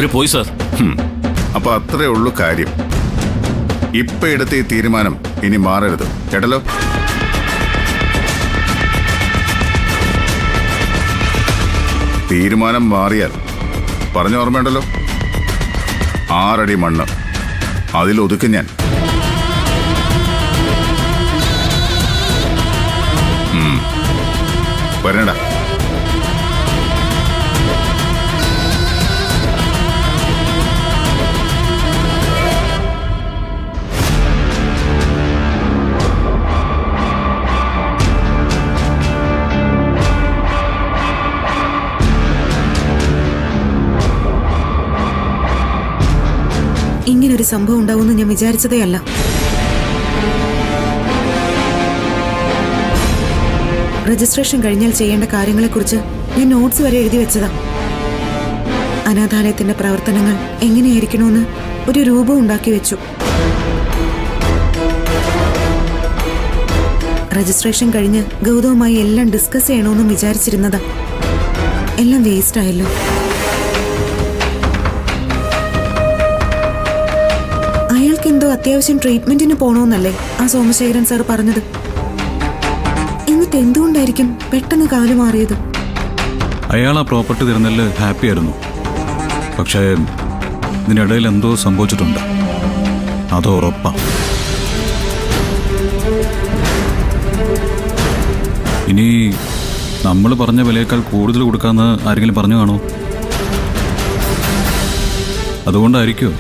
അവര് പോയി സാർ. അപ്പൊ അത്രേ ഉള്ളൂ കാര്യം. ഇപ്പൊ എടുത്ത ഈ തീരുമാനം ഇനി മാറരുത് കേട്ടല്ലോ. തീരുമാനം മാറിയാൽ പറഞ്ഞ ഓർമ്മയുണ്ടല്ലോ, 6 അടി മണ്ണ് അതിലൊതുക്കും ഞാൻ. വരണടാ. ഇങ്ങനൊരു സംഭവം ഉണ്ടാവുമെന്ന് ഞാൻ വിചാരിച്ചതേ അല്ല. രജിസ്ട്രേഷൻ കഴിഞ്ഞാൽ ചെയ്യേണ്ട കാര്യങ്ങളെക്കുറിച്ച് ഞാൻ നോട്ട്സ് വരെ എഴുതി വെച്ചതാ. അനാഥാലയത്തിന്റെ പ്രവർത്തനങ്ങൾ എങ്ങനെയായിരിക്കണമെന്ന് ഒരു രൂപം ഉണ്ടാക്കി വെച്ചു. രജിസ്ട്രേഷൻ കഴിഞ്ഞ് ഗൗതവുമായി എല്ലാം ഡിസ്കസ് ചെയ്യണമെന്നും വിചാരിച്ചിരുന്നതാ. എല്ലാം വേസ്റ്റ് ആയല്ലോ. അയാൾക്ക് എന്തോ അത്യാവശ്യം ട്രീറ്റ്മെന്റിന് പോണോന്നല്ലേ ആ സോമശേഖരൻ സാർ പറഞ്ഞത്. എന്നിട്ട് എന്തുകൊണ്ടായിരിക്കും പെട്ടെന്ന് കാലു മാറിയത്? അയാൾ ആ പ്രോപ്പർട്ടി തരുന്നതിൽ ഹാപ്പി ആയിരുന്നു. പക്ഷേ ഇതിനിടയിൽ എന്തോ സംഭവിച്ചിട്ടുണ്ട്, അത് ഉറപ്പാ. ഇനി നമ്മൾ പറഞ്ഞ വിലയേക്കാൾ കൂടുതൽ കൊടുക്കാമെന്ന് ആരെങ്കിലും പറഞ്ഞു കാണോ? അതുകൊണ്ടായിരിക്കുമോ